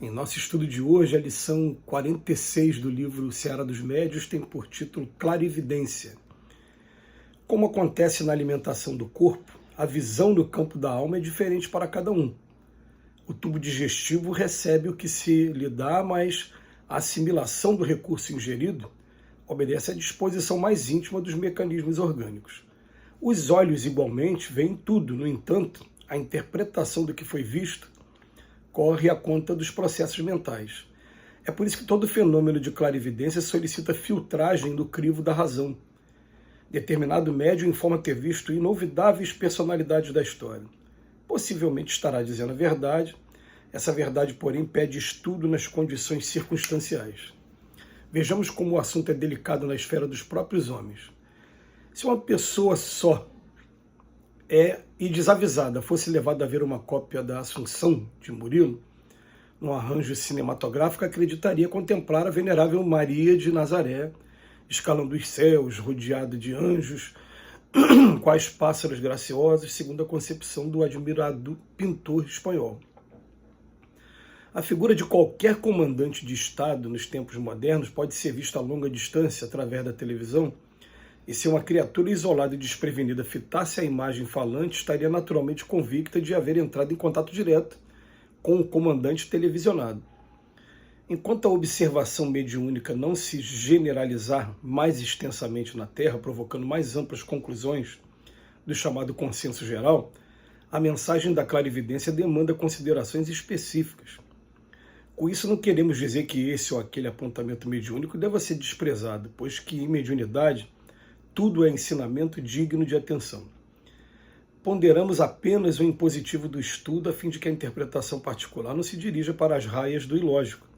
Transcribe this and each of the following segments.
Em nosso estudo de hoje, a lição 46 do livro Seara dos Médios tem por título Clarividência. Como acontece na alimentação do corpo, a visão do campo da alma é diferente para cada um. O tubo digestivo recebe o que se lhe dá, mas a assimilação do recurso ingerido obedece à disposição mais íntima dos mecanismos orgânicos. Os olhos, igualmente, veem tudo, no entanto, a interpretação do que foi visto corre à conta dos processos mentais. É por isso que todo fenômeno de clarividência solicita filtragem do crivo da razão. Determinado médium informa ter visto inolvidáveis personalidades da história. Possivelmente estará dizendo a verdade, essa verdade, porém, pede estudo nas condições circunstanciais. Vejamos como o assunto é delicado na esfera dos próprios homens. Se uma pessoa só e desavisada fosse levada a ver uma cópia da Assunção de Murilo, num arranjo cinematográfico, acreditaria contemplar a venerável Maria de Nazaré, escalando os céus, rodeada de anjos, quais pássaros graciosos, segundo a concepção do admirado pintor espanhol. A figura de qualquer comandante de Estado nos tempos modernos pode ser vista a longa distância através da televisão, e se uma criatura isolada e desprevenida fitasse a imagem falante, estaria naturalmente convicta de haver entrado em contato direto com o comandante televisionado. Enquanto a observação mediúnica não se generalizar mais extensamente na Terra, provocando mais amplas conclusões do chamado consenso geral, a mensagem da clarividência demanda considerações específicas. Com isso, não queremos dizer que esse ou aquele apontamento mediúnico deva ser desprezado, pois que em mediunidade tudo é ensinamento digno de atenção. Ponderamos apenas o impositivo do estudo a fim de que a interpretação particular não se dirija para as raias do ilógico.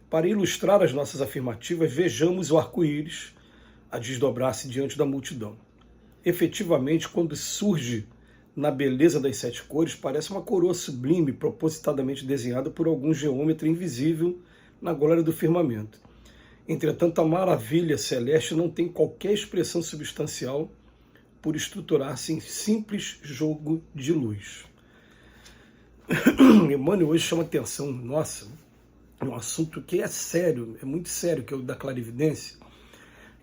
Para ilustrar as nossas afirmativas, vejamos o arco-íris a desdobrar-se diante da multidão. Efetivamente, quando surge na beleza das sete cores, parece uma coroa sublime, propositadamente desenhada por algum geômetra invisível na glória do firmamento. Entretanto, a maravilha celeste não tem qualquer expressão substancial por estruturar-se em simples jogo de luz. Emmanuel hoje chama atenção, nossa, é um assunto que é sério, é muito sério, que é o da clarividência,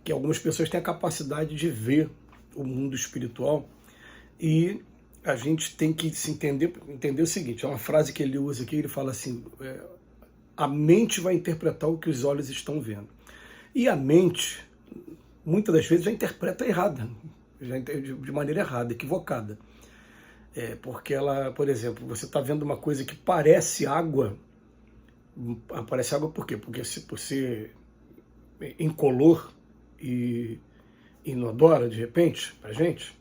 que algumas pessoas têm a capacidade de ver o mundo espiritual, e a gente tem que se entender o seguinte, é uma frase que ele usa aqui, ele fala assim, a mente vai interpretar o que os olhos estão vendo. E a mente, muitas das vezes, já interpreta errada, de maneira errada, equivocada. Porque ela, por exemplo, você está vendo uma coisa que parece água por quê? Porque por ser incolor e inodora, de repente, para a gente,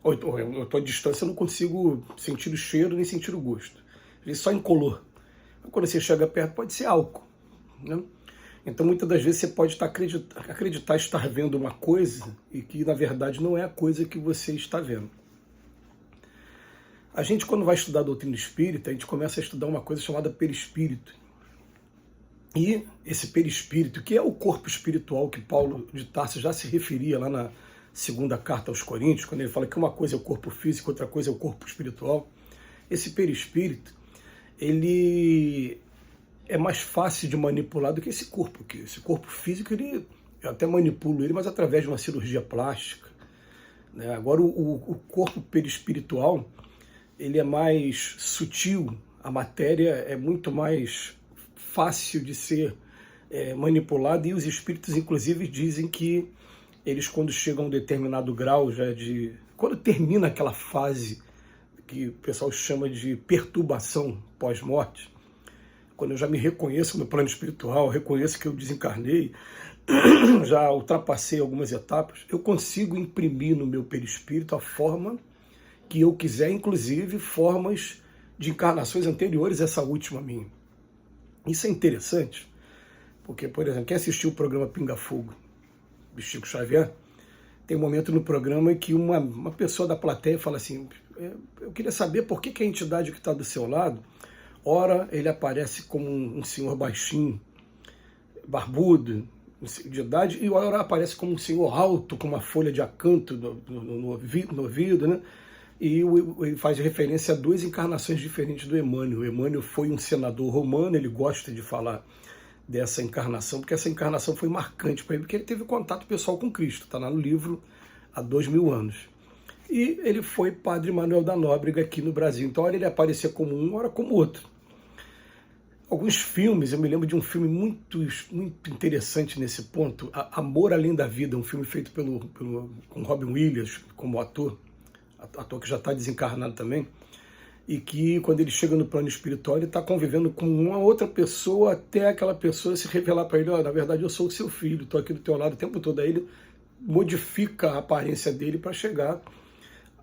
ou eu estou à distância, eu não consigo sentir o cheiro nem sentir o gosto. Ele só incolor. Quando você chega perto, pode ser álcool, né? Então, muitas das vezes, você pode acreditar estar vendo uma coisa e que, na verdade, não é a coisa que você está vendo. A gente, quando vai estudar a doutrina espírita, a gente começa a estudar uma coisa chamada perispírito. E esse perispírito, que é o corpo espiritual que Paulo de Tarso já se referia lá na segunda carta aos Coríntios, quando ele fala que uma coisa é o corpo físico, outra coisa é o corpo espiritual. Esse perispírito, ele é mais fácil de manipular do que esse corpo aqui. Esse corpo físico, eu até manipulo ele, mas através de uma cirurgia plástica, né? Agora, o corpo perispiritual, ele é mais sutil, a matéria é muito mais fácil de ser manipulada, e os espíritos, inclusive, dizem que eles, quando chegam a um determinado grau, quando termina aquela fase que o pessoal chama de perturbação pós-morte, quando eu já me reconheço no plano espiritual, reconheço que eu desencarnei, já ultrapassei algumas etapas, eu consigo imprimir no meu perispírito a forma que eu quiser, inclusive formas de encarnações anteriores a essa última minha. Isso é interessante, porque, por exemplo, quem assistiu o programa Pinga Fogo, do Chico Xavier, tem um momento no programa que uma pessoa da plateia fala assim, eu queria saber por que a entidade que está do seu lado, ora ele aparece como um senhor baixinho, barbudo, de idade, e ora aparece como um senhor alto, com uma folha de acanto no ouvido, né? e ele faz referência a duas encarnações diferentes do Emmanuel. O Emmanuel foi um senador romano, ele gosta de falar dessa encarnação, porque essa encarnação foi marcante para ele, porque ele teve contato pessoal com Cristo, está lá no livro, há 2000 anos. E ele foi Padre Manuel da Nóbrega aqui no Brasil, então hora ele aparecia como um, hora como outro. Alguns filmes, eu me lembro de um filme muito interessante nesse ponto, Amor Além da Vida, um filme feito com Robin Williams como ator que já está desencarnado também, e que quando ele chega no plano espiritual, ele está convivendo com uma outra pessoa, até aquela pessoa se revelar para ele, na verdade eu sou o seu filho, estou aqui do teu lado o tempo todo. Aí ele modifica a aparência dele para chegar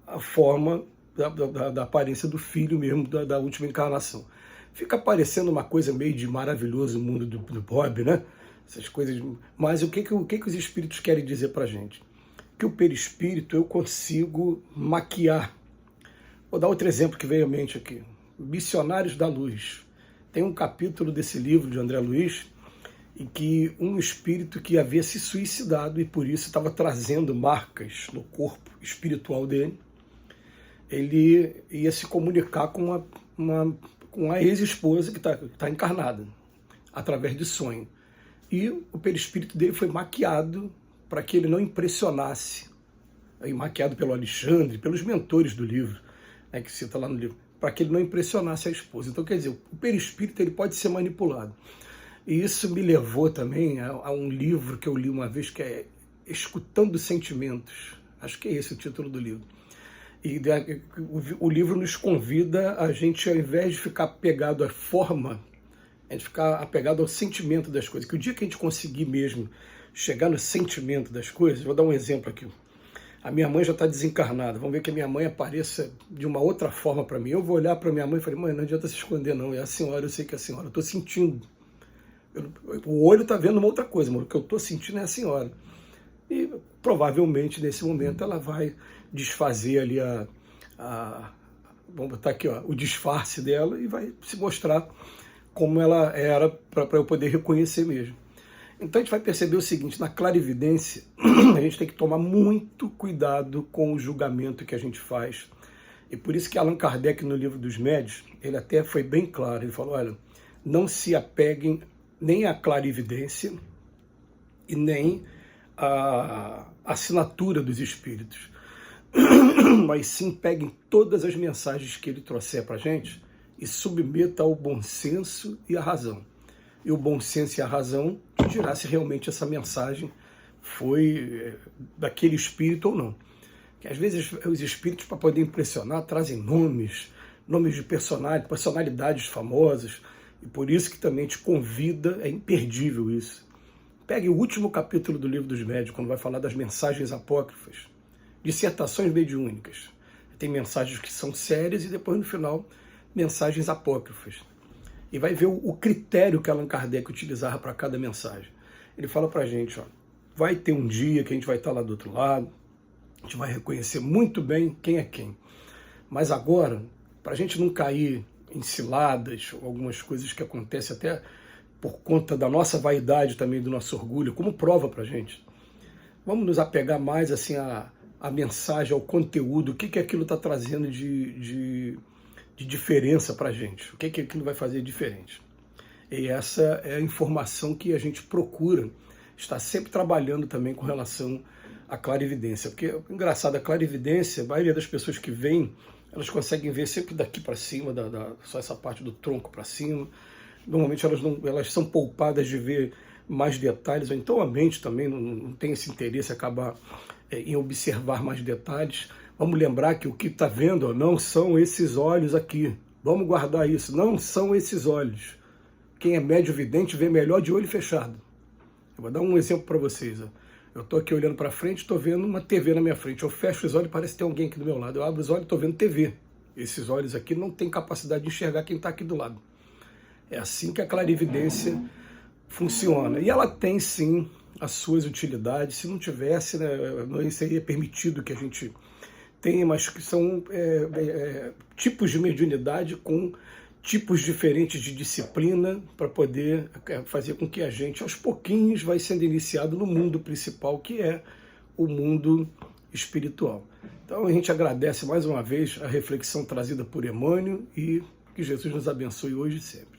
à forma da aparência do filho mesmo, da última encarnação. Fica parecendo uma coisa meio de maravilhoso o mundo do Bob, né? Essas coisas. Mas o que os espíritos querem dizer para a gente? Que o perispírito eu consigo maquiar. Vou dar outro exemplo que veio à mente aqui. Missionários da Luz. Tem um capítulo desse livro de André Luiz em que um espírito que havia se suicidado e por isso estava trazendo marcas no corpo espiritual dele, ele ia se comunicar com a ex-esposa que tá encarnada, através de sonho. E o perispírito dele foi maquiado para que ele não impressionasse, aí maquiado pelo Alexandre, pelos mentores do livro, né, que cita lá no livro, para que ele não impressionasse a esposa. Então, quer dizer, o perispírito ele pode ser manipulado. E isso me levou também a um livro que eu li uma vez, que é Escutando Sentimentos. Acho que é esse o título do livro. E o livro nos convida a gente, ao invés de ficar apegado à forma, a gente ficar apegado ao sentimento das coisas. Que o dia que a gente conseguir mesmo chegar no sentimento das coisas, vou dar um exemplo aqui. A minha mãe já está desencarnada, vamos ver que a minha mãe apareça de uma outra forma para mim. Eu vou olhar para minha mãe e falei, mãe, não adianta se esconder não, é a senhora, eu sei que é a senhora, eu estou sentindo. O olho está vendo uma outra coisa, mas o que eu estou sentindo é a senhora. E provavelmente nesse momento ela vai desfazer ali vamos botar aqui, ó, o disfarce dela e vai se mostrar como ela era para eu poder reconhecer mesmo. Então a gente vai perceber o seguinte, na clarividência a gente tem que tomar muito cuidado com o julgamento que a gente faz. E por isso que Allan Kardec, no Livro dos Médiuns, ele até foi bem claro, ele falou, olha, não se apeguem nem à clarividência e nem à assinatura dos espíritos, mas sim peguem todas as mensagens que ele trouxer para a gente e submeta ao bom senso e à razão. E o bom senso e a razão dirá se realmente essa mensagem foi daquele espírito ou não. Que às vezes os espíritos, para poder impressionar, trazem nomes de personalidades famosas, e por isso que também te convida, é imperdível isso. Pegue o último capítulo do Livro dos Médiuns, quando vai falar das mensagens apócrifas, dissertações mediúnicas. Tem mensagens que são sérias e depois no final mensagens apócrifas. E vai ver o critério que Allan Kardec utilizava para cada mensagem. Ele fala para a gente, ó, vai ter um dia que a gente vai estar lá do outro lado, a gente vai reconhecer muito bem quem é quem. Mas agora, para a gente não cair em ciladas, ou algumas coisas que acontecem até por conta da nossa vaidade também, do nosso orgulho, como prova para a gente, vamos nos apegar mais assim a mensagem, ao conteúdo, o que aquilo está trazendo de diferença para a gente, o que aquilo vai fazer diferente. E essa é a informação que a gente procura estar sempre trabalhando também com relação à clarividência. Porque, engraçado, a clarividência, a maioria das pessoas que vêm, elas conseguem ver sempre daqui para cima, só essa parte do tronco para cima. Normalmente elas são poupadas de ver mais detalhes, ou então a mente também não tem esse interesse em acabar em observar mais detalhes. Vamos lembrar que o que está vendo não são esses olhos aqui. Vamos guardar isso, não são esses olhos. Quem é médio vidente vê melhor de olho fechado. Eu vou dar um exemplo para vocês. Ó. Eu estou aqui olhando para frente, estou vendo uma TV na minha frente. Eu fecho os olhos e parece que tem alguém aqui do meu lado. Eu abro os olhos e estou vendo TV. Esses olhos aqui não têm capacidade de enxergar quem está aqui do lado. É assim que a clarividência funciona. E ela tem, sim, as suas utilidades. Se não tivesse, né, não seria permitido que a gente tenha, mas que são tipos de mediunidade com tipos diferentes de disciplina para poder fazer com que a gente, aos pouquinhos, vai sendo iniciado no mundo principal, que é o mundo espiritual. Então a gente agradece mais uma vez a reflexão trazida por Emmanuel e que Jesus nos abençoe hoje e sempre.